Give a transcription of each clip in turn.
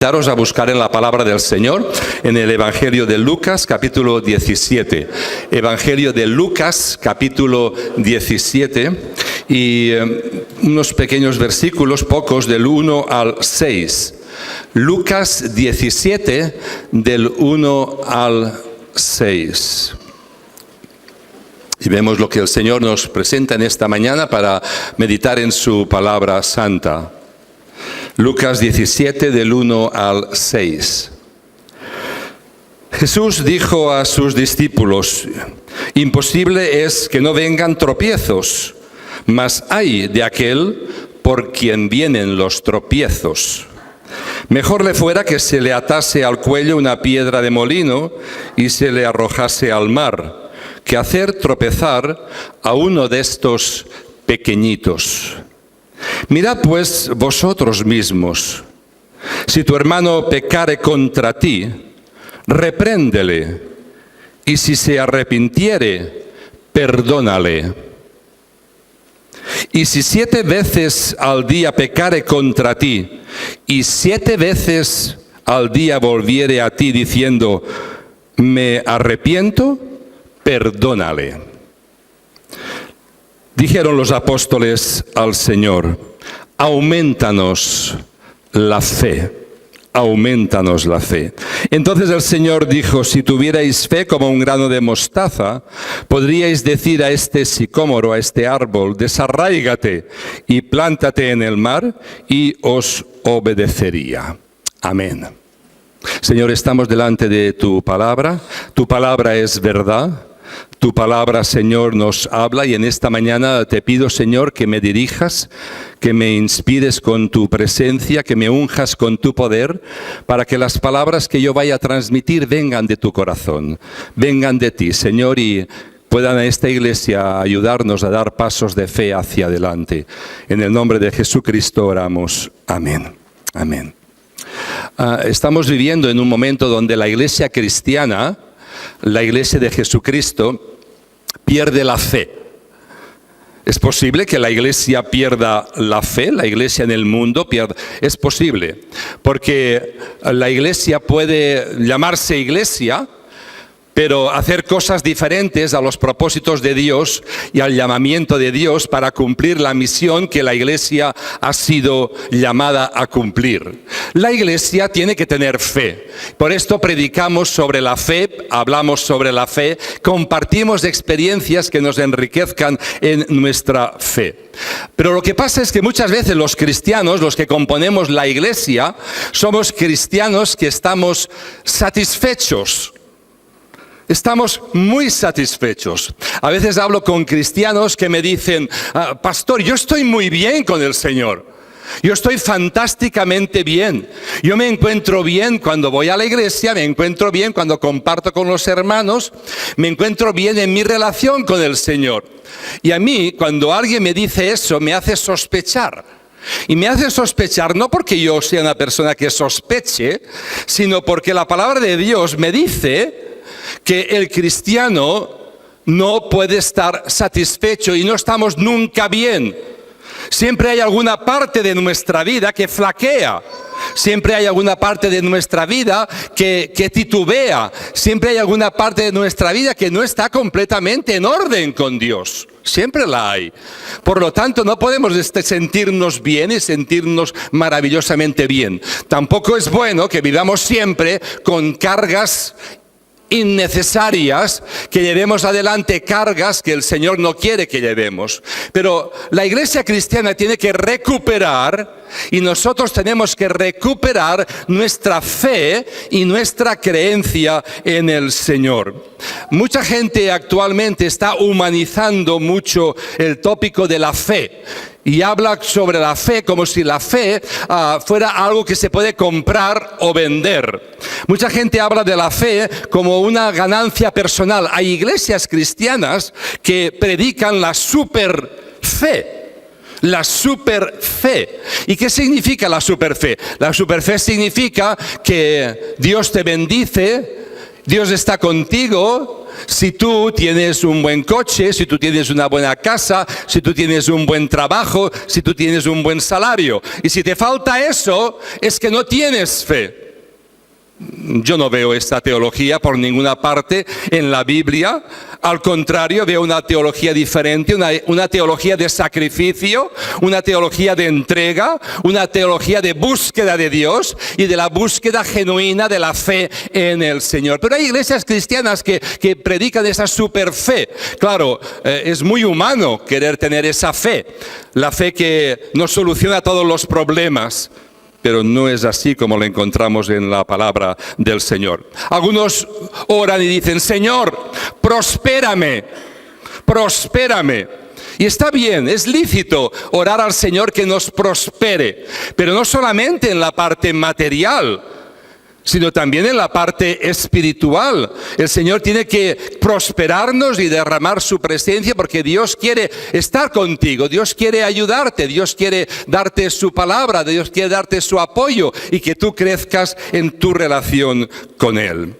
Daros a buscar en la palabra del Señor, en el Evangelio de Lucas, capítulo 17. Evangelio de Lucas, capítulo 17, y unos pequeños versículos, pocos, del 1 al 6. Lucas 17, del 1 al 6. Y vemos lo que el Señor nos presenta en esta mañana para meditar en su palabra santa. Lucas 17, del 1 al 6. Jesús dijo a sus discípulos: imposible es que no vengan tropiezos, mas ay de aquel por quien vienen los tropiezos. Mejor le fuera que se le atase al cuello una piedra de molino y se le arrojase al mar, que hacer tropezar a uno de estos pequeñitos. Mirad pues vosotros mismos, si tu hermano pecare contra ti, repréndele, y si se arrepintiere, perdónale. Y si 7 veces al día pecare contra ti, y 7 veces al día volviere a ti diciendo, me arrepiento, perdónale. Dijeron los apóstoles al Señor: aumentanos la fe, aumentanos la fe. Entonces el Señor dijo: si tuvierais fe como un grano de mostaza, podríais decir a este sicómoro, a este árbol, desarráigate y plántate en el mar, y os obedecería. Amén. Señor, estamos delante de tu palabra es verdad. Tu palabra, Señor, nos habla, y en esta mañana te pido, Señor, que me dirijas, que me inspires con tu presencia, que me unjas con tu poder, para que las palabras que yo vaya a transmitir vengan de tu corazón, vengan de ti, Señor, y puedan a esta iglesia ayudarnos a dar pasos de fe hacia adelante. En el nombre de Jesucristo oramos. Amén. Amén. Estamos viviendo en un momento donde la iglesia cristiana, la iglesia de Jesucristo, pierde la fe. ¿Es posible que la iglesia pierda la fe? ¿La iglesia en el mundo pierda? Es posible, porque la iglesia puede llamarse iglesia, pero hacer cosas diferentes a los propósitos de Dios y al llamamiento de Dios para cumplir la misión que la iglesia ha sido llamada a cumplir. La iglesia tiene que tener fe. Por esto predicamos sobre la fe, hablamos sobre la fe, compartimos experiencias que nos enriquezcan en nuestra fe. Pero lo que pasa es que muchas veces los cristianos, los que componemos la iglesia, somos cristianos que estamos satisfechos. Estamos muy satisfechos. A veces hablo con cristianos que me dicen: pastor, yo estoy muy bien con el Señor. Yo estoy fantásticamente bien. Yo me encuentro bien cuando voy a la iglesia, me encuentro bien cuando comparto con los hermanos, me encuentro bien en mi relación con el Señor. Y a mí, cuando alguien me dice eso, me hace sospechar. Y me hace sospechar no porque yo sea una persona que sospeche, sino porque la palabra de Dios me dice que el cristiano no puede estar satisfecho y no estamos nunca bien. Siempre hay alguna parte de nuestra vida que flaquea. Siempre hay alguna parte de nuestra vida que titubea. Siempre hay alguna parte de nuestra vida que no está completamente en orden con Dios. Siempre la hay. Por lo tanto, no podemos sentirnos bien y sentirnos maravillosamente bien. Tampoco es bueno que vivamos siempre con cargas innecesarias, que llevemos adelante cargas que el Señor no quiere que llevemos. Pero la iglesia cristiana tiene que recuperar, y nosotros tenemos que recuperar nuestra fe y nuestra creencia en el Señor. Mucha gente actualmente está humanizando mucho el tópico de la fe. Y habla sobre la fe como si la fe fuera algo que se puede comprar o vender. Mucha gente habla de la fe como una ganancia personal. Hay iglesias cristianas que predican la superfe. La superfe. ¿Y qué significa la superfe? La superfe significa que Dios te bendice, Dios está contigo, si tú tienes un buen coche, si tú tienes una buena casa, si tú tienes un buen trabajo, si tú tienes un buen salario. Y si te falta eso, es que no tienes fe. Yo no veo esta teología por ninguna parte en la Biblia. Al contrario, veo una teología diferente, una teología de sacrificio, una teología de entrega, una teología de búsqueda de Dios y de la búsqueda genuina de la fe en el Señor. Pero hay iglesias cristianas que predican esa superfe. Claro, es muy humano querer tener esa fe, la fe que nos soluciona todos los problemas. Pero no es así como lo encontramos en la palabra del Señor. Algunos oran y dicen, Señor, prospérame, prospérame. Y está bien, es lícito orar al Señor que nos prospere, pero no solamente en la parte material, sino también en la parte espiritual. El Señor tiene que prosperarnos y derramar su presencia porque Dios quiere estar contigo, Dios quiere ayudarte, Dios quiere darte su palabra, Dios quiere darte su apoyo y que tú crezcas en tu relación con Él.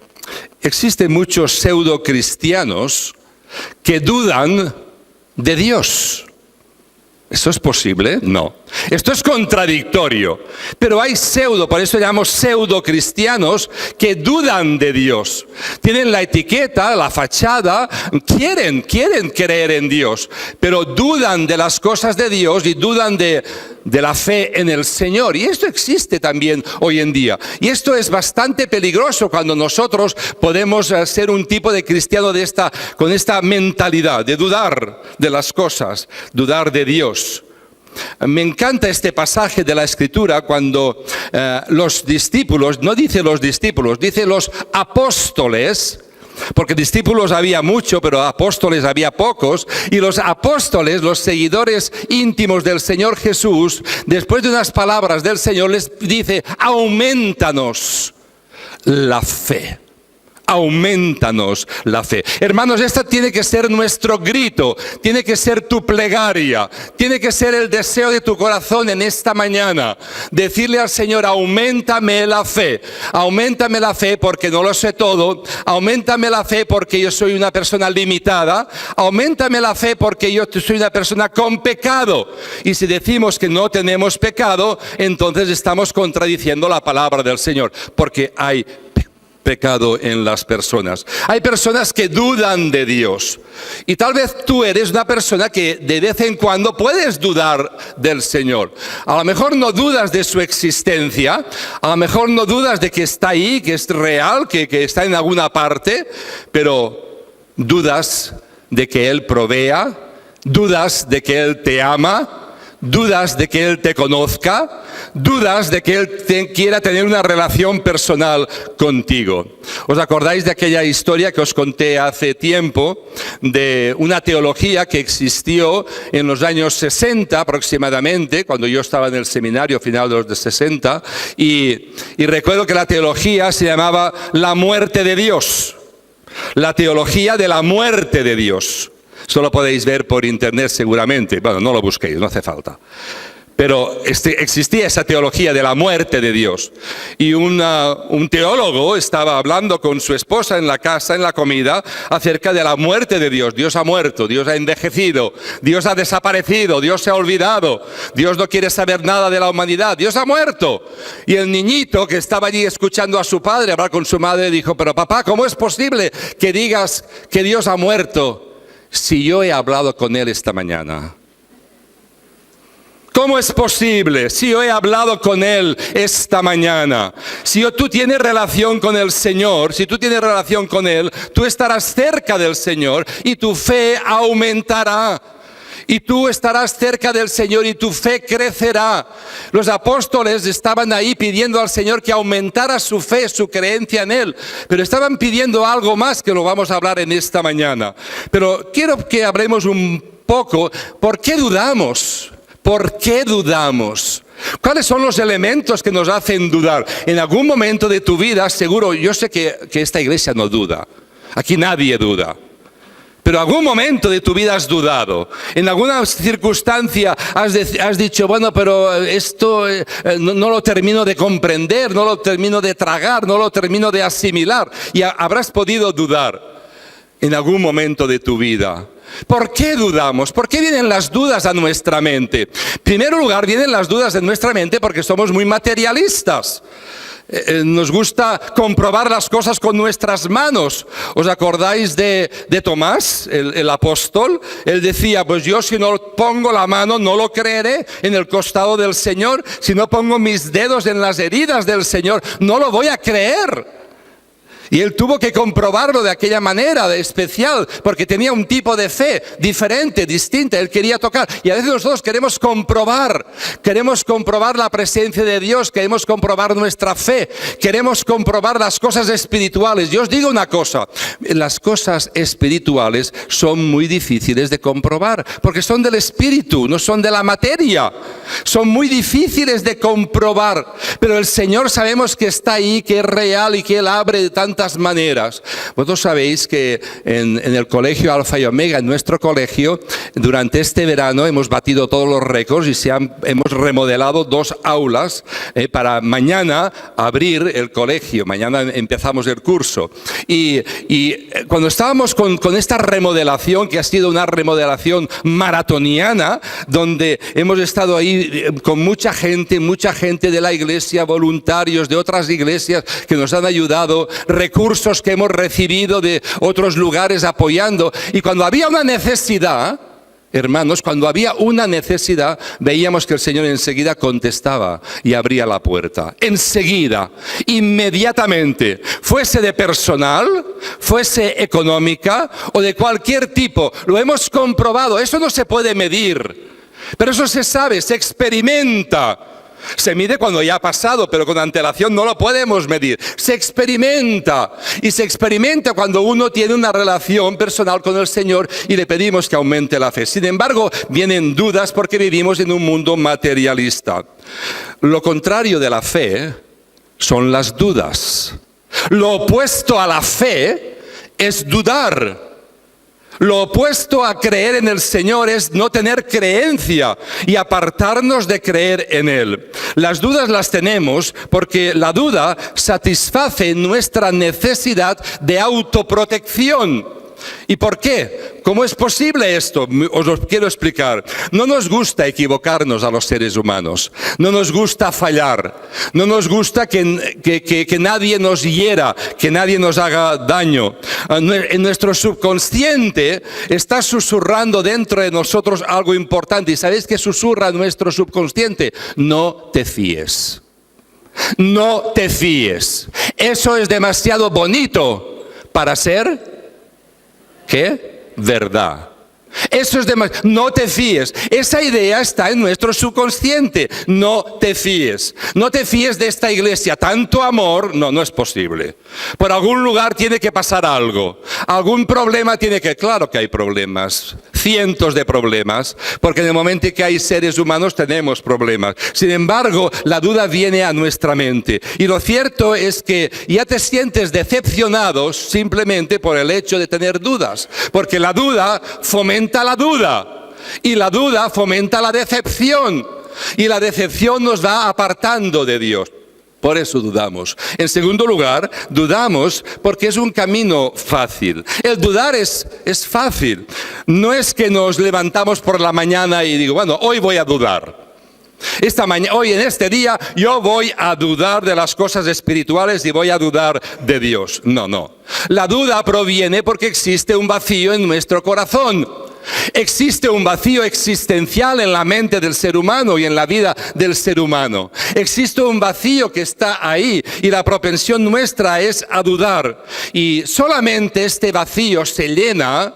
Existen muchos pseudo cristianos que dudan de Dios. ¿Esto es posible? No. Esto es contradictorio. Pero hay por eso llamamos pseudo cristianos que dudan de Dios. Tienen la etiqueta, la fachada, quieren creer en Dios, pero dudan de las cosas de Dios y dudan de la fe en el Señor. Y esto existe también hoy en día. Y esto es bastante peligroso cuando nosotros podemos ser un tipo de cristiano con esta mentalidad de dudar de las cosas, dudar de Dios. Me encanta este pasaje de la Escritura cuando los discípulos, no dice los discípulos, dice los apóstoles, porque discípulos había mucho, pero apóstoles había pocos, y los apóstoles, los seguidores íntimos del Señor Jesús, después de unas palabras del Señor, les dice, aumentanos la fe. Aumentanos la fe. Hermanos, esta tiene que ser nuestro grito, tiene que ser tu plegaria, tiene que ser el deseo de tu corazón en esta mañana. Decirle al Señor, auméntame la fe porque no lo sé todo, auméntame la fe porque yo soy una persona limitada, auméntame la fe porque yo soy una persona con pecado. Y si decimos que no tenemos pecado, entonces estamos contradiciendo la palabra del Señor, porque hay pecado en las personas. Hay personas que dudan de Dios. Y tal vez tú eres una persona que de vez en cuando puedes dudar del Señor. A lo mejor no dudas de su existencia, a lo mejor no dudas de que está ahí, que es real, que está en alguna parte, pero dudas de que Él provea, dudas de que Él te ama, dudas de que Él te conozca, dudas de que Él quiera tener una relación personal contigo. ¿Os acordáis de aquella historia que os conté hace tiempo de una teología que existió en los años 60 aproximadamente, cuando yo estaba en el seminario a finales de los 60, y recuerdo que la teología se llamaba la muerte de Dios, la teología de la muerte de Dios. Esto lo podéis ver por internet seguramente. Bueno, no lo busquéis, no hace falta. Pero existía esa teología de la muerte de Dios. Y un teólogo estaba hablando con su esposa en la casa, en la comida, acerca de la muerte de Dios. Dios ha muerto, Dios ha envejecido, Dios ha desaparecido, Dios se ha olvidado, Dios no quiere saber nada de la humanidad, Dios ha muerto. Y el niñito que estaba allí escuchando a su padre hablar con su madre dijo, pero papá, ¿cómo es posible que digas que Dios ha muerto si yo he hablado con Él esta mañana? ¿Cómo es posible si yo he hablado con Él esta mañana? Si tú tienes relación con el Señor, si tú tienes relación con Él, tú estarás cerca del Señor y tu fe aumentará. Y tú estarás cerca del Señor y tu fe crecerá. Los apóstoles estaban ahí pidiendo al Señor que aumentara su fe, su creencia en Él. Pero estaban pidiendo algo más que lo vamos a hablar en esta mañana. Pero quiero que hablemos un poco, ¿por qué dudamos? ¿Por qué dudamos? ¿Cuáles son los elementos que nos hacen dudar? En algún momento de tu vida, seguro, yo sé que esta iglesia no duda. Aquí nadie duda. Pero en algún momento de tu vida has dudado. En alguna circunstancia has dicho, bueno, pero esto no lo termino de comprender, no lo termino de tragar, no lo termino de asimilar. Y habrás podido dudar. en algún momento de tu vida? ¿Por qué dudamos? ¿Por qué vienen las dudas a nuestra mente? En primer lugar, vienen las dudas en nuestra mente porque somos muy materialistas. Nos gusta comprobar las cosas con nuestras manos. ¿Os acordáis de Tomás, el apóstol? Él decía, pues yo si no pongo la mano no lo creeré en el costado del Señor. Si no pongo mis dedos en las heridas del Señor, no lo voy a creer. Y él tuvo que comprobarlo de aquella manera, de especial, porque tenía un tipo de fe diferente, distinta. Él quería tocar. Y a veces nosotros queremos comprobar la presencia de Dios, queremos comprobar nuestra fe, queremos comprobar las cosas espirituales. Yo os digo una cosa, las cosas espirituales son muy difíciles de comprobar, porque son del espíritu, no son de la materia. Son muy difíciles de comprobar, pero el Señor sabemos que está ahí, que es real y que Él abre de tantas maneras. Vosotros sabéis que en el colegio Alfa y Omega, en nuestro colegio, durante este verano hemos batido todos los récords y hemos remodelado 2 aulas para mañana abrir el colegio. Mañana empezamos el curso. Y cuando estábamos con esta remodelación, que ha sido una remodelación maratoniana, donde hemos estado ahí con mucha gente de la iglesia, voluntarios de otras iglesias que nos han ayudado, recursos que hemos recibido de otros lugares apoyando. Y cuando había una necesidad, hermanos, cuando había una necesidad, veíamos que el Señor enseguida contestaba y abría la puerta. Enseguida, inmediatamente, fuese de personal, fuese económica o de cualquier tipo. Lo hemos comprobado, eso no se puede medir, pero eso se sabe, se experimenta. Se mide cuando ya ha pasado, pero con antelación no lo podemos medir. Se experimenta, y se experimenta cuando uno tiene una relación personal con el Señor y le pedimos que aumente la fe. Sin embargo, vienen dudas porque vivimos en un mundo materialista. Lo contrario de la fe son las dudas. Lo opuesto a la fe es dudar. Lo opuesto a creer en el Señor es no tener creencia y apartarnos de creer en Él. Las dudas las tenemos porque la duda satisface nuestra necesidad de autoprotección. ¿Y por qué? ¿Cómo es posible esto? Os lo quiero explicar. No nos gusta equivocarnos a los seres humanos. No nos gusta fallar. No nos gusta que nadie nos hiera, que nadie nos haga daño. En nuestro subconsciente está susurrando dentro de nosotros algo importante. ¿Y sabéis qué susurra nuestro subconsciente? No te fíes. No te fíes. Eso es demasiado bonito para ser... ¿qué? Verdad. Eso es demasiado. No te fíes. Esa idea está en nuestro subconsciente. No te fíes. No te fíes de esta iglesia. Tanto amor, no es posible. Por algún lugar tiene que pasar algo. Algún problema tiene que... Claro que hay problemas. Cientos de problemas. Porque en el momento en que hay seres humanos tenemos problemas. Sin embargo, la duda viene a nuestra mente. Y lo cierto es que ya te sientes decepcionado simplemente por el hecho de tener dudas. Porque la duda fomenta la duda, y la duda fomenta la decepción, y la decepción nos va apartando de Dios. Por eso dudamos. En segundo lugar, dudamos porque es un camino fácil. El dudar es fácil. No es que nos levantamos por la mañana y digo, bueno, hoy voy a dudar. Hoy en este día yo voy a dudar de las cosas espirituales y voy a dudar de Dios. No. La duda proviene porque existe un vacío en nuestro corazón. Existe un vacío existencial en la mente del ser humano y en la vida del ser humano. Existe un vacío que está ahí y la propensión nuestra es a dudar. Y solamente este vacío se llena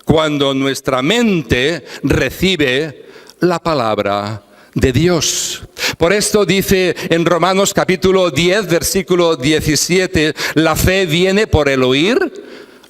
cuando nuestra mente recibe la palabra de Dios. Por esto dice en Romanos capítulo 10, versículo 17, la fe viene por el oír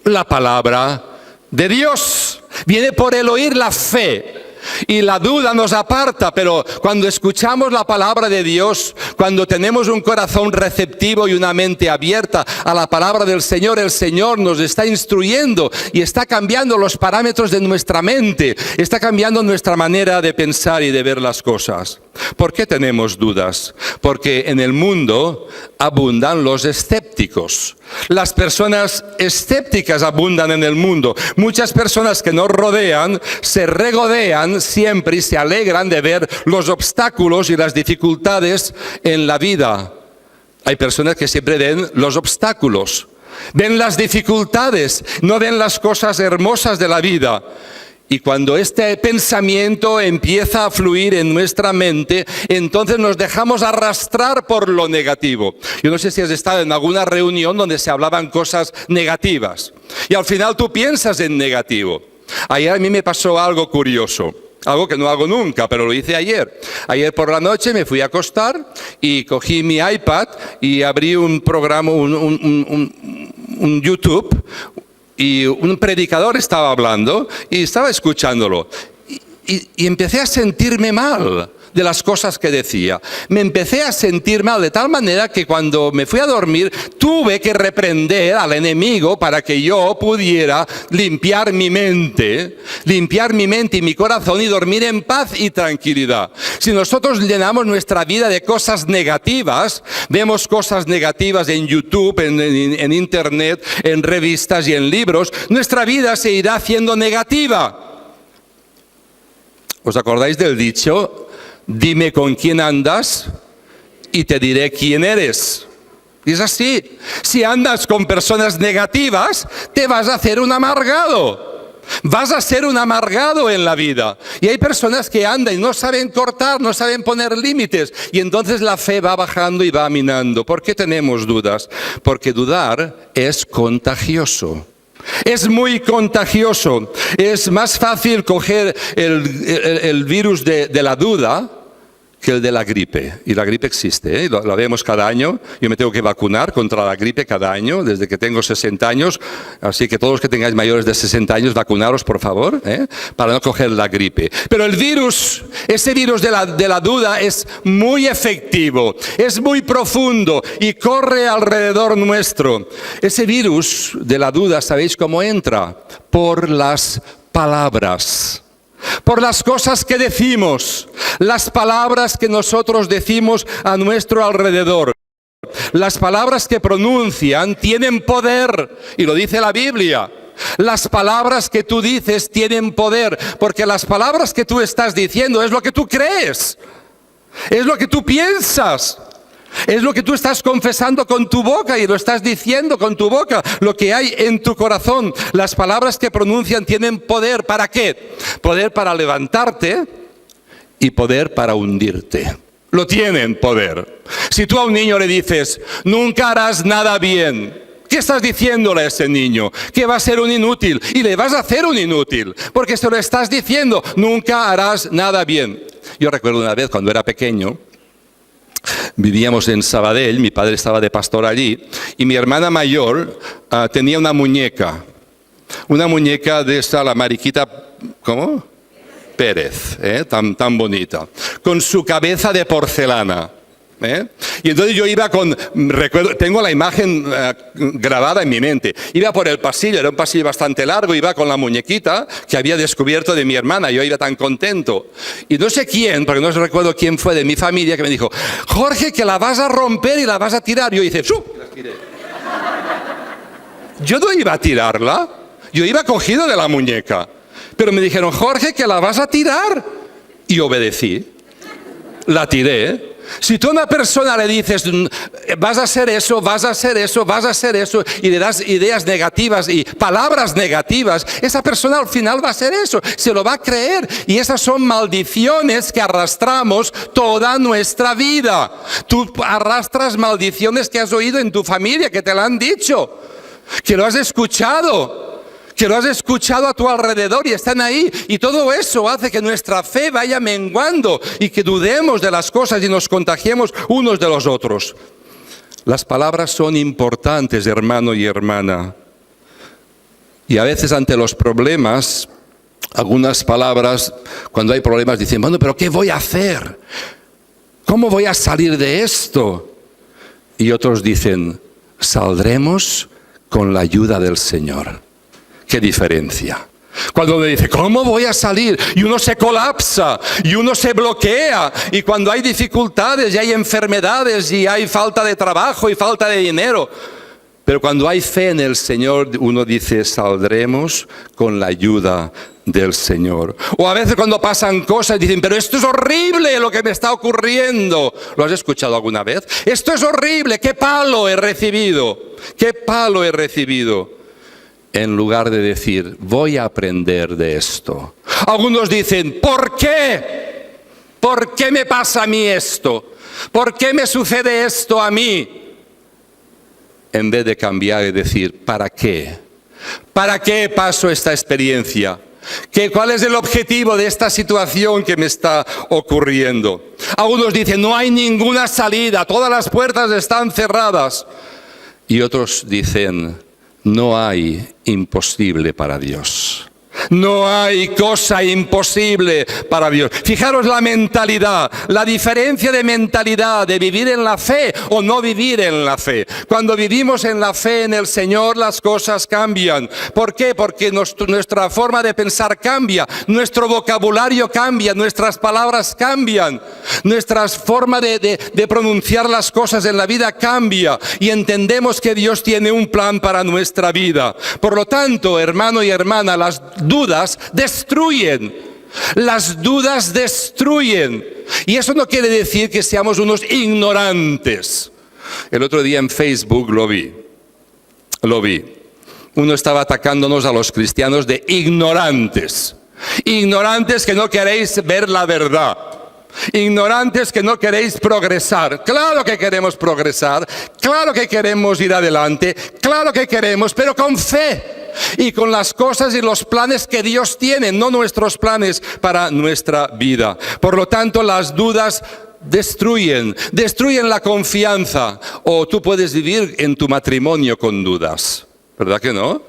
la palabra de Dios. Viene por el oír la fe. Y la duda nos aparta, pero cuando escuchamos la palabra de Dios, cuando tenemos un corazón receptivo y una mente abierta a la palabra del Señor, el Señor nos está instruyendo y está cambiando los parámetros de nuestra mente, está cambiando nuestra manera de pensar y de ver las cosas. ¿Por qué tenemos dudas? Porque en el mundo abundan los escépticos. Las personas escépticas abundan en el mundo. Muchas personas que nos rodean se regodean siempre y se alegran de ver los obstáculos y las dificultades en la vida. Hay personas que siempre ven los obstáculos, ven las dificultades, no ven las cosas hermosas de la vida. Y cuando este pensamiento empieza a fluir en nuestra mente, entonces nos dejamos arrastrar por lo negativo. Yo no sé si has estado en alguna reunión donde se hablaban cosas negativas y al final tú piensas en negativo. Ayer a mí me pasó algo curioso. Algo que no hago nunca, pero lo hice ayer. Ayer por la noche me fui a acostar y cogí mi iPad y abrí un programa, un YouTube, y un predicador estaba hablando y estaba escuchándolo. Y empecé a sentirme mal de las cosas que decía. Me empecé a sentir mal de tal manera que cuando me fui a dormir tuve que reprender al enemigo para que yo pudiera limpiar mi mente y mi corazón y dormir en paz y tranquilidad. Si nosotros llenamos nuestra vida de cosas negativas, vemos cosas negativas en YouTube, en Internet, en revistas y en libros, nuestra vida se irá haciendo negativa. ¿Os acordáis del dicho? Dime con quién andas y te diré quién eres. Y es así. Si andas con personas negativas, te vas a hacer un amargado. Vas a ser un amargado en la vida. Y hay personas que andan y no saben cortar, no saben poner límites. Y entonces la fe va bajando y va minando. ¿Por qué tenemos dudas? Porque dudar es contagioso. Es muy contagioso. Es más fácil coger el virus de la duda que el de la gripe. Y la gripe existe, ¿eh? La vemos cada año. Yo me tengo que vacunar contra la gripe cada año, desde que tengo 60 años. Así que todos los que tengáis mayores de 60 años, vacunaros, por favor, para no coger la gripe. Pero el virus, ese virus de la duda es muy efectivo, es muy profundo y corre alrededor nuestro. Ese virus de la duda, ¿sabéis cómo entra? Por las palabras. Por las cosas que decimos, las palabras que nosotros decimos a nuestro alrededor. Las palabras que pronuncian tienen poder, y lo dice la Biblia. Las palabras que tú dices tienen poder, porque las palabras que tú estás diciendo es lo que tú crees, es lo que tú piensas. Es lo que tú estás confesando con tu boca y lo estás diciendo con tu boca, lo que hay en tu corazón. Las palabras que pronuncian tienen poder. ¿Para qué? Poder para levantarte y poder para hundirte. Lo tienen poder. Si tú a un niño le dices, nunca harás nada bien, ¿qué estás diciéndole a ese niño? Que va a ser un inútil. Y le vas a hacer un inútil, porque se lo estás diciendo, nunca harás nada bien. Yo recuerdo una vez cuando era pequeño, vivíamos en Sabadell, mi padre estaba de pastor allí, y mi hermana mayor tenía una muñeca de esa, la mariquita, ¿cómo? Pérez, tan bonita, con su cabeza de porcelana. Y entonces yo iba recuerdo, tengo la imagen grabada en mi mente, iba por el pasillo, era un pasillo bastante largo, iba con la muñequita que había descubierto de mi hermana, yo iba tan contento, y no sé quién, porque no recuerdo quién fue de mi familia, que me dijo, Jorge, que la vas a romper y la vas a tirar. Yo hice, ¡shup! Y la tiré. Yo no iba a tirarla, yo iba cogido de la muñeca, pero me dijeron, Jorge, que la vas a tirar, y obedecí, la tiré. Si tú a una persona le dices, vas a hacer eso, vas a hacer eso, vas a hacer eso, y le das ideas negativas y palabras negativas, esa persona al final va a hacer eso, se lo va a creer. Y esas son maldiciones que arrastramos toda nuestra vida. Tú arrastras maldiciones que has oído en tu familia, que te lo han dicho, que lo has escuchado a tu alrededor y están ahí, y todo eso hace que nuestra fe vaya menguando y que dudemos de las cosas y nos contagiemos unos de los otros. Las palabras son importantes, hermano y hermana, y a veces ante los problemas, algunas palabras, cuando hay problemas, dicen, bueno, pero ¿qué voy a hacer? ¿Cómo voy a salir de esto? Y otros dicen, saldremos con la ayuda del Señor. ¿Qué diferencia? Cuando uno dice, ¿cómo voy a salir? Y uno se colapsa, y uno se bloquea, y cuando hay dificultades, y hay enfermedades, y hay falta de trabajo, y falta de dinero. Pero cuando hay fe en el Señor, uno dice, saldremos con la ayuda del Señor. O a veces cuando pasan cosas, dicen, pero esto es horrible lo que me está ocurriendo. ¿Lo has escuchado alguna vez? Esto es horrible, ¿qué palo he recibido? ¿Qué palo he recibido? En lugar de decir, voy a aprender de esto. Algunos dicen, ¿por qué? ¿Por qué me pasa a mí esto? ¿Por qué me sucede esto a mí? En vez de cambiar y decir, ¿para qué? ¿Para qué paso esta experiencia? ¿Cuál es el objetivo de esta situación que me está ocurriendo? Algunos dicen, no hay ninguna salida, todas las puertas están cerradas. Y otros dicen, no hay imposible para Dios. No hay cosa imposible para Dios. Fijaros la mentalidad, la diferencia de mentalidad de vivir en la fe o no vivir en la fe. Cuando vivimos en la fe en el Señor, las cosas cambian. ¿Por qué? Porque nuestra forma de pensar cambia, nuestro vocabulario cambia, nuestras palabras cambian, nuestra forma de pronunciar las cosas en la vida cambia y entendemos que Dios tiene un plan para nuestra vida. Por lo tanto, hermano y hermana, las dudas destruyen. Las dudas destruyen. Y eso no quiere decir que seamos unos ignorantes. El otro día en Facebook lo vi. Uno estaba atacándonos a los cristianos de ignorantes. Ignorantes que no queréis ver la verdad. Ignorantes que no queréis progresar. Claro que queremos progresar. Claro que queremos ir adelante. Claro que queremos, pero con fe. Y con las cosas y los planes que Dios tiene, no nuestros planes para nuestra vida. Por lo tanto, las dudas destruyen la confianza. O tú puedes vivir en tu matrimonio con dudas, ¿verdad que no?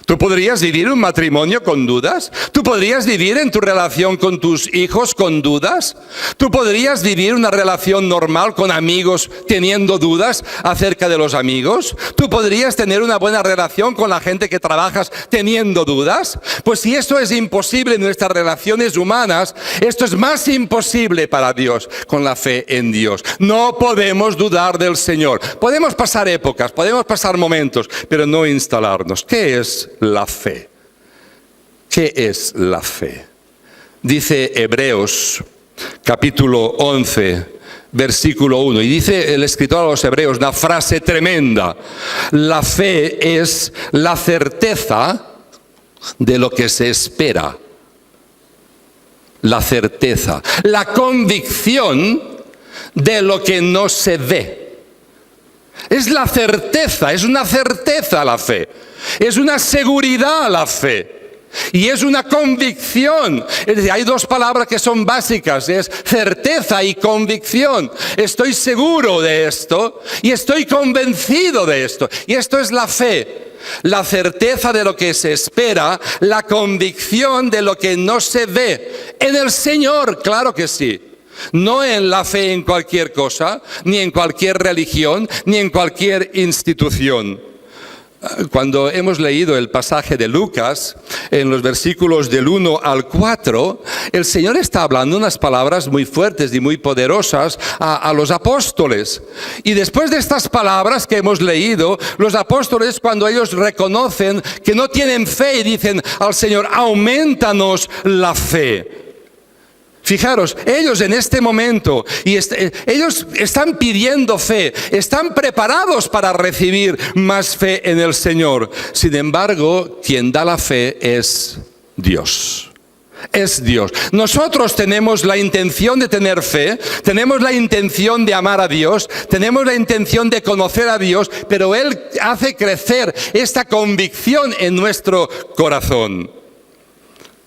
¿Tú podrías vivir un matrimonio con dudas? ¿Tú podrías vivir en tu relación con tus hijos con dudas? ¿Tú podrías vivir una relación normal con amigos teniendo dudas acerca de los amigos? ¿Tú podrías tener una buena relación con la gente que trabajas teniendo dudas? Pues si esto es imposible en nuestras relaciones humanas, esto es más imposible para Dios con la fe en Dios. No podemos dudar del Señor. Podemos pasar épocas, podemos pasar momentos, pero no instalarnos. ¿Qué es la fe? ¿Qué es la fe? Dice Hebreos, capítulo 11, versículo 1, y dice el escritor a los Hebreos una frase tremenda. La fe es la certeza de lo que se espera. La certeza, la convicción de lo que no se ve. Es la certeza, es una certeza la fe. Es una seguridad la fe. Y es una convicción. Es decir, hay dos palabras que son básicas, es certeza y convicción. Estoy seguro de esto y estoy convencido de esto. Y esto es la fe. La certeza de lo que se espera, la convicción de lo que no se ve. En el Señor, claro que sí. No en la fe en cualquier cosa, ni en cualquier religión, ni en cualquier institución. Cuando hemos leído el pasaje de Lucas, en los versículos del 1 al 4, el Señor está hablando unas palabras muy fuertes y muy poderosas a los apóstoles. Y después de estas palabras que hemos leído, los apóstoles, cuando ellos reconocen que no tienen fe, y dicen al Señor, aumentanos la fe. Fijaros, ellos en este momento, ellos están pidiendo fe, están preparados para recibir más fe en el Señor. Sin embargo, quien da la fe es Dios. Es Dios. Nosotros tenemos la intención de tener fe, tenemos la intención de amar a Dios, tenemos la intención de conocer a Dios, pero Él hace crecer esta convicción en nuestro corazón.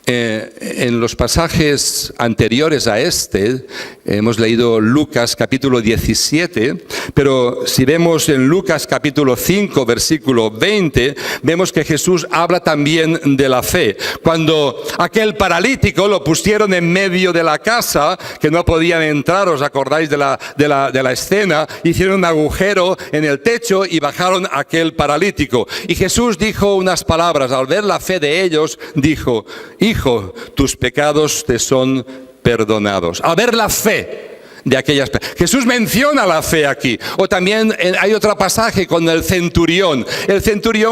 En los pasajes anteriores a este, hemos leído Lucas capítulo 17, pero si vemos en Lucas capítulo 5, versículo 20, vemos que Jesús habla también de la fe. Cuando aquel paralítico lo pusieron en medio de la casa, que no podían entrar, ¿os acordáis de la escena? Hicieron un agujero en el techo y bajaron a aquel paralítico. Y Jesús dijo unas palabras, al ver la fe de ellos, dijo: Hijo, tus pecados te son perdonados. Al ver la fe de aquellas personas. Jesús menciona la fe aquí. O también hay otro pasaje con el centurión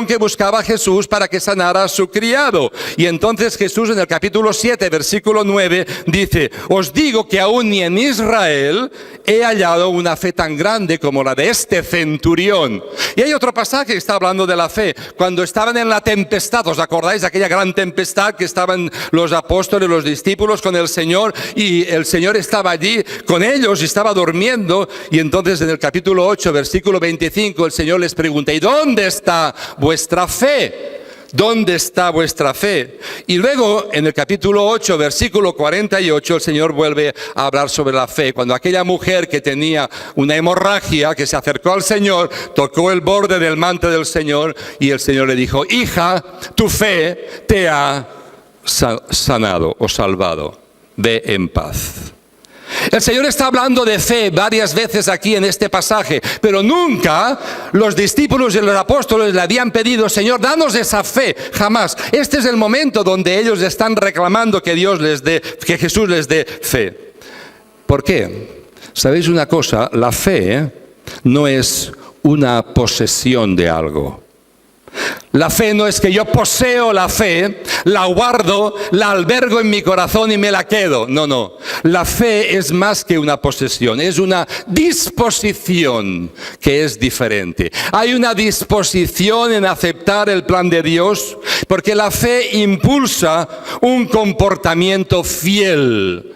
que buscaba a Jesús para que sanara a su criado. Y entonces Jesús en el capítulo 7, versículo 9, dice: os digo que aún ni en Israel he hallado una fe tan grande como la de este centurión. Y hay otro pasaje que está hablando de la fe. Cuando estaban en la tempestad, ¿os acordáis de aquella gran tempestad que estaban los apóstoles, los discípulos con el Señor? Y el Señor estaba allí con ellos y estaba durmiendo, y entonces en el capítulo 8, versículo 25, el Señor les pregunta: ¿y dónde está vuestra fe? ¿Dónde está vuestra fe? Y luego en el capítulo 8, versículo 48, el Señor vuelve a hablar sobre la fe. Cuando aquella mujer que tenía una hemorragia, que se acercó al Señor, tocó el borde del manto del Señor, y el Señor le dijo: hija, tu fe te ha sanado o salvado. Ve en paz. El Señor está hablando de fe varias veces aquí en este pasaje, pero nunca los discípulos y los apóstoles le habían pedido: Señor, danos esa fe. Jamás. Este es el momento donde ellos están reclamando que que Jesús les dé fe. ¿Por qué? ¿Sabéis una cosa? La fe no es una posesión de algo. La fe no es que yo poseo la fe, la guardo, la albergo en mi corazón y me la quedo. No, no. La fe es más que una posesión, es una disposición que es diferente. Hay una disposición en aceptar el plan de Dios, porque la fe impulsa un comportamiento fiel.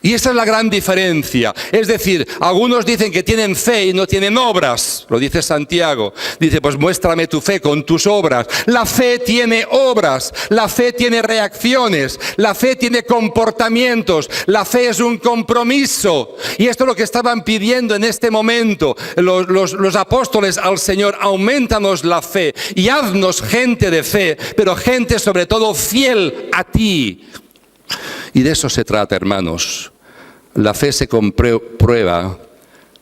Y esa es la gran diferencia. Es decir, algunos dicen que tienen fe y no tienen obras. Lo dice Santiago. Dice: pues muéstrame tu fe con tus obras. La fe tiene obras. La fe tiene reacciones. La fe tiene comportamientos. La fe es un compromiso. Y esto es lo que estaban pidiendo en este momento los apóstoles al Señor: aumentanos la fe y haznos gente de fe, pero gente sobre todo fiel a ti. Y de eso se trata, hermanos. La fe se comprueba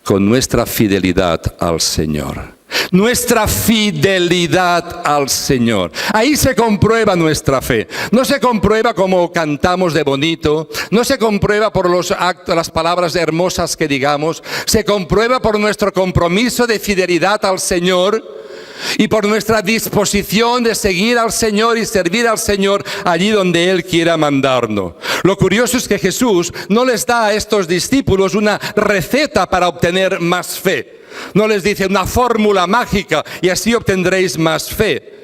con nuestra fidelidad al Señor. Nuestra fidelidad al Señor. Ahí se comprueba nuestra fe. No se comprueba como cantamos de bonito. No se comprueba por los actos, las palabras hermosas que digamos. Se comprueba por nuestro compromiso de fidelidad al Señor y por nuestra disposición de seguir al Señor y servir al Señor allí donde Él quiera mandarnos. Lo curioso es que Jesús no les da a estos discípulos una receta para obtener más fe. No les dice una fórmula mágica y así obtendréis más fe.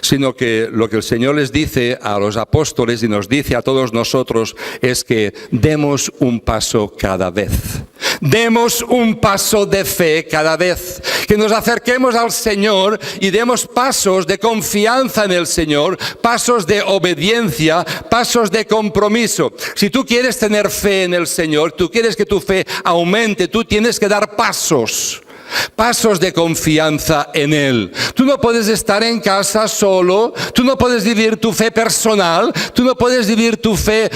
Sino que lo que el Señor les dice a los apóstoles y nos dice a todos nosotros es que demos un paso cada vez. Demos un paso de fe cada vez. Que nos acerquemos al Señor y demos pasos de confianza en el Señor, pasos de obediencia, pasos de compromiso. Si tú quieres tener fe en el Señor, tú quieres que tu fe aumente, tú tienes que dar pasos. Pasos de confianza en Él. Tú no puedes estar en casa solo, tú no puedes vivir tu fe personal, tú no puedes vivir tu fe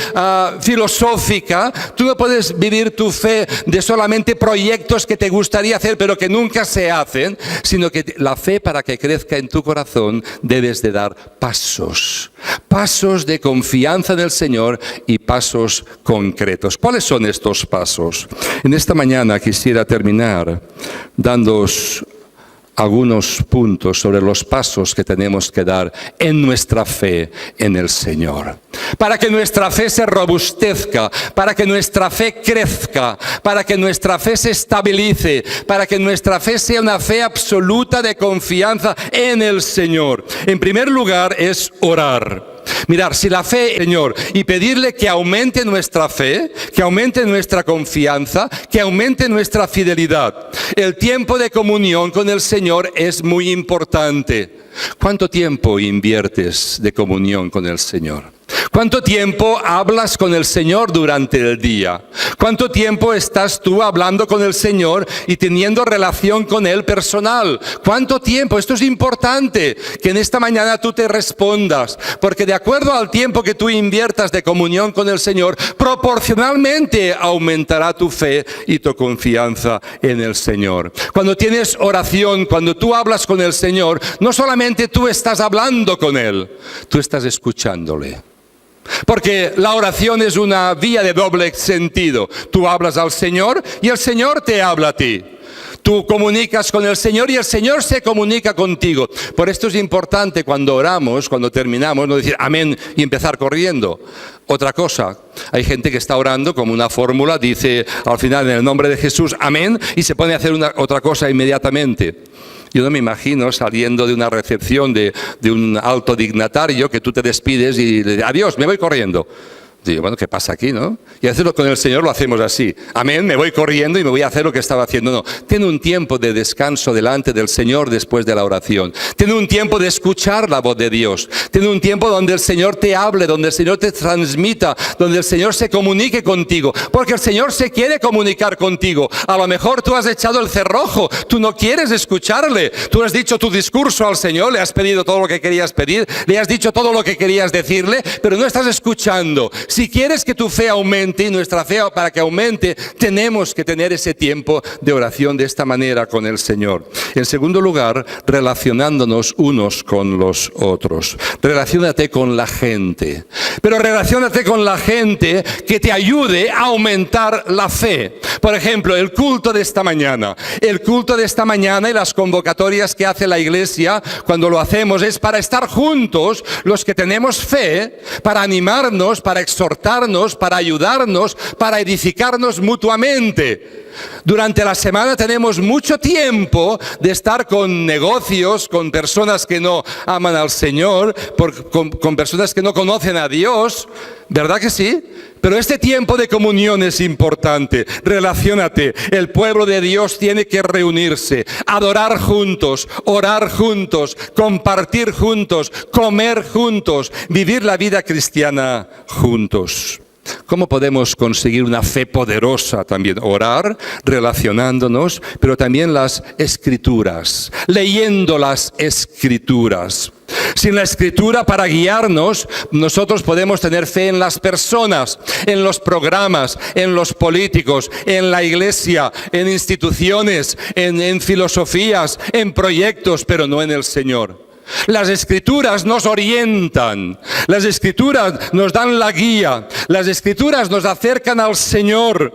filosófica, tú no puedes vivir tu fe de solamente proyectos que te gustaría hacer pero que nunca se hacen, sino que la fe, para que crezca en tu corazón, debes de dar pasos. Pasos de confianza en el Señor y pasos concretos. ¿Cuáles son estos pasos? En esta mañana quisiera terminar dándoos algunos puntos sobre los pasos que tenemos que dar en nuestra fe en el Señor. Para que nuestra fe se robustezca, para que nuestra fe crezca, para que nuestra fe se estabilice, para que nuestra fe sea una fe absoluta de confianza en el Señor. En primer lugar es orar. Mirar, si la fe, Señor, y pedirle que aumente nuestra fe, que aumente nuestra confianza, que aumente nuestra fidelidad. El tiempo de comunión con el Señor es muy importante. ¿Cuánto tiempo inviertes de comunión con el Señor? ¿Cuánto tiempo hablas con el Señor durante el día? ¿Cuánto tiempo estás tú hablando con el Señor y teniendo relación con Él personal? ¿Cuánto tiempo? Esto es importante, que en esta mañana tú te respondas, porque de acuerdo al tiempo que tú inviertas de comunión con el Señor, proporcionalmente aumentará tu fe y tu confianza en el Señor. Cuando tienes oración, cuando tú hablas con el Señor, no solamente tú estás hablando con Él, tú estás escuchándole. Porque la oración es una vía de doble sentido. Tú hablas al Señor y el Señor te habla a ti. Tú comunicas con el Señor y el Señor se comunica contigo. Por esto es importante cuando oramos, cuando terminamos, no decir amén y empezar corriendo. Otra cosa, hay gente que está orando como una fórmula, dice al final en el nombre de Jesús amén y se pone a hacer otra cosa inmediatamente. Yo no me imagino saliendo de una recepción de un alto dignatario que tú te despides y le dices, adiós, me voy corriendo. Digo, bueno, ¿qué pasa aquí, no? Y a veces con el Señor lo hacemos así. Amén, me voy corriendo y me voy a hacer lo que estaba haciendo. No, ten un tiempo de descanso delante del Señor después de la oración. Ten un tiempo de escuchar la voz de Dios. Ten un tiempo donde el Señor te hable, donde el Señor te transmita, donde el Señor se comunique contigo. Porque el Señor se quiere comunicar contigo. A lo mejor tú has echado el cerrojo, tú no quieres escucharle. Tú has dicho tu discurso al Señor, le has pedido todo lo que querías pedir, le has dicho todo lo que querías decirle, pero no estás escuchando. Si quieres que tu fe aumente y nuestra fe para que aumente, tenemos que tener ese tiempo de oración de esta manera con el Señor. En segundo lugar, relacionándonos unos con los otros. Relaciónate con la gente. Pero relaciónate con la gente que te ayude a aumentar la fe. Por ejemplo, el culto de esta mañana. El culto de esta mañana y las convocatorias que hace la Iglesia cuando lo hacemos es para estar juntos los que tenemos fe, para animarnos, para exhortarnos, para ayudarnos, para edificarnos mutuamente. Durante la semana tenemos mucho tiempo de estar con negocios, con personas que no aman al Señor, con personas que no conocen a Dios, ¿verdad que sí? Pero este tiempo de comunión es importante. Relaciónate. El pueblo de Dios tiene que reunirse, adorar juntos, orar juntos, compartir juntos, comer juntos, vivir la vida cristiana juntos. ¿Cómo podemos conseguir una fe poderosa también? Orar, relacionándonos, pero también las Escrituras, leyendo las Escrituras. Sin la Escritura para guiarnos, nosotros podemos tener fe en las personas, en los programas, en los políticos, en la iglesia, en instituciones, en filosofías, en proyectos, pero no en el Señor. Las Escrituras nos orientan, las Escrituras nos dan la guía, las Escrituras nos acercan al Señor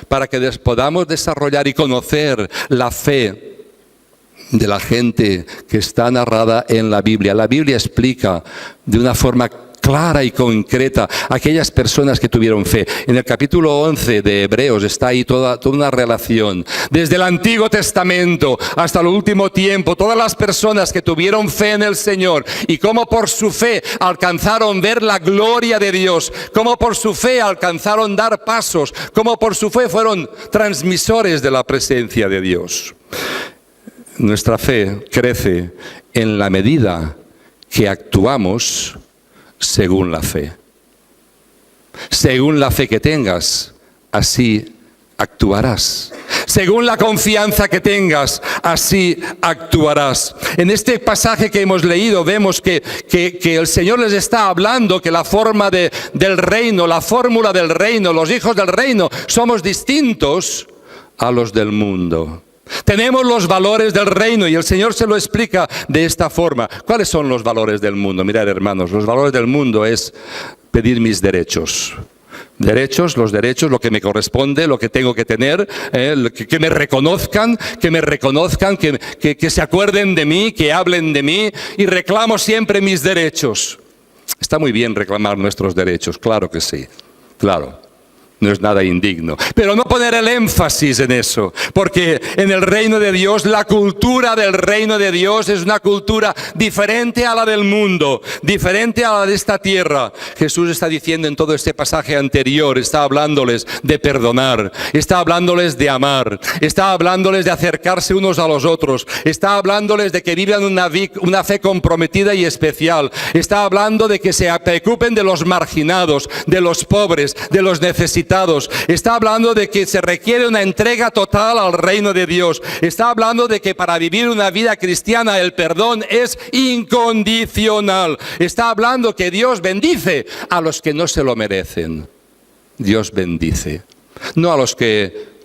para que podamos desarrollar y conocer la fe de la gente que está narrada en la Biblia. La Biblia explica de una forma clara y concreta aquellas personas que tuvieron fe. En el capítulo 11 de Hebreos está ahí toda una relación. Desde el Antiguo Testamento hasta el último tiempo, todas las personas que tuvieron fe en el Señor y cómo por su fe alcanzaron ver la gloria de Dios, cómo por su fe alcanzaron dar pasos, cómo por su fe fueron transmisores de la presencia de Dios. Nuestra fe crece en la medida que actuamos según la fe. Según la fe que tengas, así actuarás. Según la confianza que tengas, así actuarás. En este pasaje que hemos leído vemos que el Señor les está hablando que la forma del reino, la fórmula del reino, los hijos del reino, somos distintos a los del mundo. Tenemos los valores del reino y el Señor se lo explica de esta forma. ¿Cuáles son los valores del mundo? Mirad, hermanos, los valores del mundo es pedir mis derechos. Los derechos, lo que me corresponde, lo que tengo que tener, que me reconozcan, que se acuerden de mí, que hablen de mí, y reclamo siempre mis derechos. Está muy bien reclamar nuestros derechos, claro que sí, claro. no es nada indigno. Pero no poner el énfasis en eso, porque en el reino de Dios, la cultura del reino de Dios es una cultura diferente a la del mundo, diferente a la de esta tierra. Jesús está diciendo en todo este pasaje anterior, está hablándoles de perdonar, está hablándoles de amar, está hablándoles de acercarse unos a los otros, está hablándoles de que vivan una fe comprometida y especial, está hablando de que se preocupen de los marginados, de los pobres, de los necesitados. Está hablando de que se requiere una entrega total al reino de Dios. Está hablando de que para vivir una vida cristiana el perdón es incondicional. Está hablando que Dios bendice a los que no se lo merecen. Dios bendice, no a los que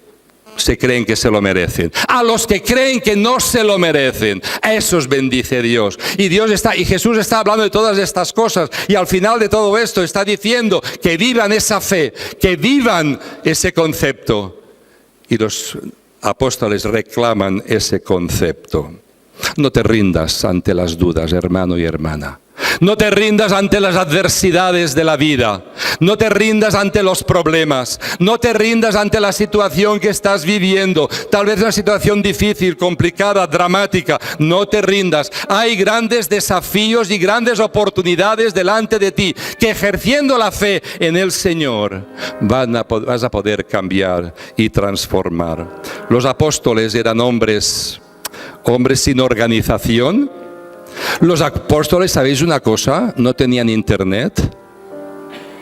se creen que se lo merecen, a los que creen que no se lo merecen, a esos bendice Dios. Y Jesús está hablando de todas estas cosas, y al final de todo esto está diciendo que vivan esa fe, que vivan ese concepto. Y los apóstoles reclaman ese concepto. No te rindas ante las dudas, hermano y hermana. No te rindas ante las adversidades de la vida. No te rindas ante los problemas. No te rindas ante la situación que estás viviendo. Tal vez una situación difícil, complicada, dramática. No te rindas. Hay grandes desafíos y grandes oportunidades delante de ti que, ejerciendo la fe en el Señor, vas a poder cambiar y transformar. Los apóstoles eran hombres sin organización. Los apóstoles, ¿sabéis una cosa? No tenían internet,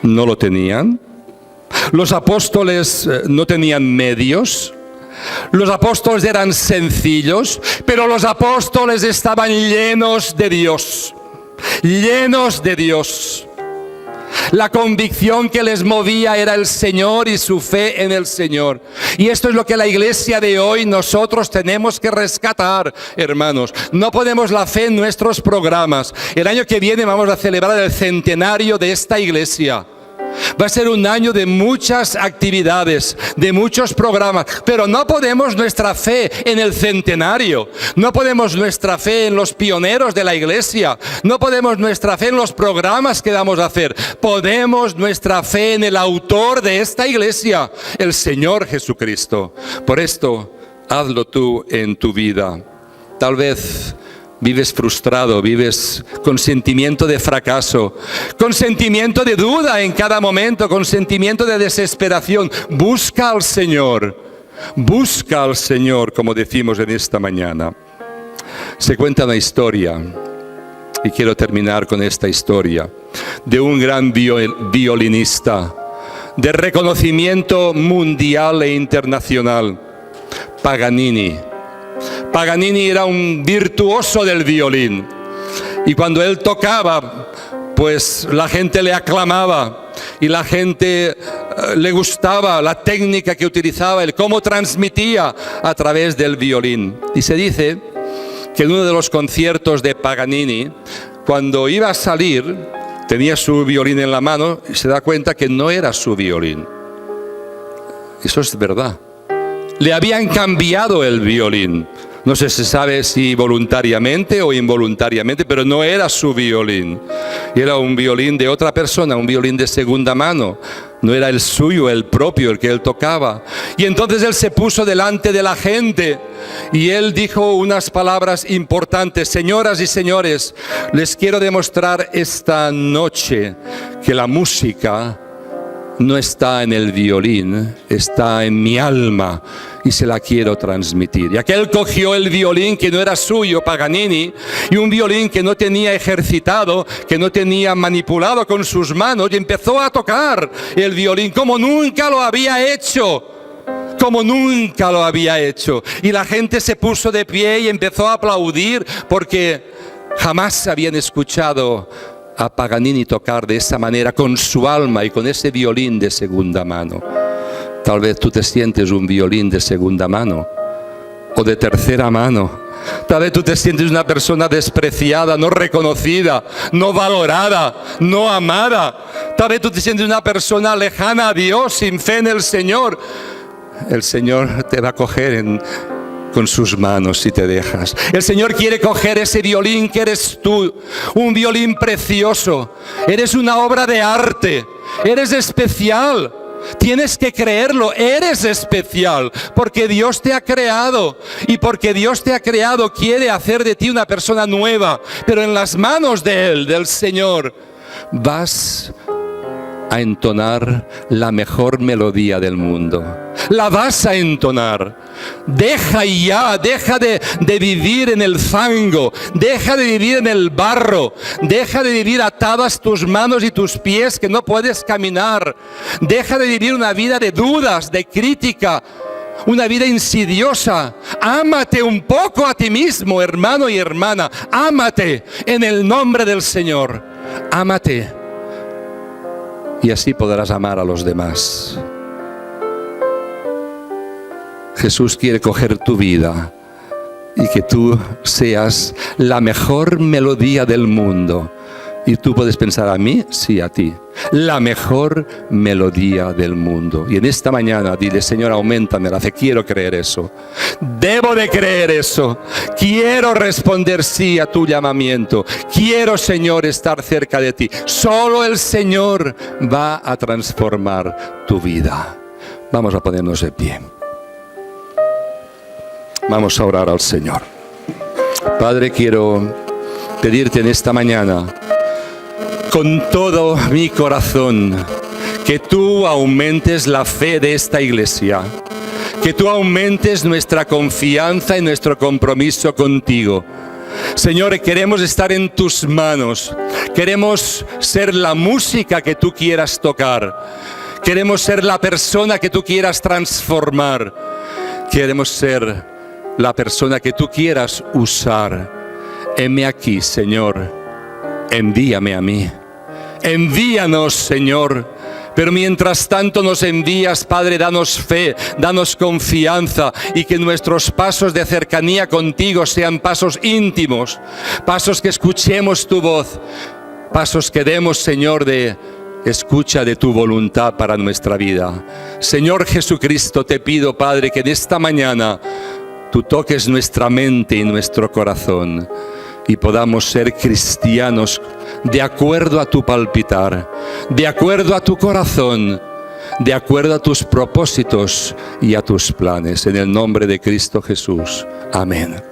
no lo tenían. Los apóstoles no tenían medios. Los apóstoles eran sencillos, pero los apóstoles estaban llenos de Dios, llenos de Dios. La convicción que les movía era el Señor y su fe en el Señor. Y esto es lo que la iglesia de hoy nosotros tenemos que rescatar, hermanos. No ponemos la fe en nuestros programas. El año que viene vamos a celebrar el centenario de esta iglesia. Va a ser un año de muchas actividades, de muchos programas, pero no ponemos nuestra fe en el centenario, no ponemos nuestra fe en los pioneros de la iglesia, no ponemos nuestra fe en los programas que vamos a hacer, ponemos nuestra fe en el autor de esta iglesia, el Señor Jesucristo. Por esto, hazlo tú en tu vida. Tal vez vives frustrado, vives con sentimiento de fracaso, con sentimiento de duda en cada momento, con sentimiento de desesperación. Busca al Señor, como decimos en esta mañana. Se cuenta una historia, y quiero terminar con esta historia, de un gran violinista, de reconocimiento mundial e internacional, Paganini. Paganini era un virtuoso del violín, y cuando él tocaba, pues la gente le aclamaba y la gente le gustaba la técnica que utilizaba, el cómo transmitía a través del violín. Y se dice que en uno de los conciertos de Paganini, cuando iba a salir, tenía su violín en la mano y se da cuenta que no era su violín. Eso es verdad. Le habían cambiado el violín. No sé si sabe si voluntariamente o involuntariamente, pero no era su violín. Era un violín de otra persona, un violín de segunda mano. No era el suyo, el propio, el que él tocaba. Y entonces él se puso delante de la gente y él dijo unas palabras importantes. Señoras y señores, les quiero demostrar esta noche que la música no está en el violín, está en mi alma y se la quiero transmitir. Y aquel cogió el violín que no era suyo, Paganini, y un violín que no tenía ejercitado, que no tenía manipulado con sus manos, y empezó a tocar el violín como nunca lo había hecho. Como nunca lo había hecho. Y la gente se puso de pie y empezó a aplaudir porque jamás habían escuchado a Paganini tocar de esa manera, con su alma y con ese violín de segunda mano. Tal vez tú te sientes un violín de segunda mano o de tercera mano. Tal vez tú te sientes una persona despreciada, no reconocida, no valorada, no amada. Tal vez tú te sientes una persona lejana a Dios, sin fe en el Señor. El Señor te va a coger con sus manos si te dejas. El Señor quiere coger ese violín que eres tú, un violín precioso. Eres una obra de arte, eres especial. Tienes que creerlo, eres especial, porque Dios te ha creado. Y porque Dios te ha creado, quiere hacer de ti una persona nueva. Pero en las manos de Él, del Señor, vas a entonar la mejor melodía del mundo. La vas a entonar. Deja de vivir en el fango, deja de vivir en el barro, deja de vivir atadas tus manos y tus pies que no puedes caminar. Deja de vivir una vida de dudas, de crítica, una vida insidiosa. Ámate un poco a ti mismo, hermano y hermana. Ámate en el nombre del Señor. Ámate. Y así podrás amar a los demás. Jesús quiere coger tu vida y que tú seas la mejor melodía del mundo. Y tú puedes pensar, ¿a mí? Sí, a ti. La mejor melodía del mundo. Y en esta mañana dile, Señor, auméntame la fe. Quiero creer eso. Debo de creer eso. Quiero responder sí a tu llamamiento. Quiero, Señor, estar cerca de ti. Solo el Señor va a transformar tu vida. Vamos a ponernos de pie. Vamos a orar al Señor. Padre, quiero pedirte en esta mañana, con todo mi corazón, que tú aumentes la fe de esta iglesia, que tú aumentes nuestra confianza y nuestro compromiso contigo. Señor, queremos estar en tus manos, queremos ser la música que tú quieras tocar, queremos ser la persona que tú quieras transformar, queremos ser la persona que tú quieras usar. Heme aquí, Señor, envíame a mí. Envíanos, Señor. Pero mientras tanto nos envías, Padre, danos fe, danos confianza y que nuestros pasos de cercanía contigo sean pasos íntimos, pasos que escuchemos tu voz, pasos que demos, Señor, de escucha de tu voluntad para nuestra vida. Señor Jesucristo, te pido, Padre, que en esta mañana tú toques nuestra mente y nuestro corazón y podamos ser cristianos de acuerdo a tu palpitar, de acuerdo a tu corazón, de acuerdo a tus propósitos y a tus planes. En el nombre de Cristo Jesús. Amén.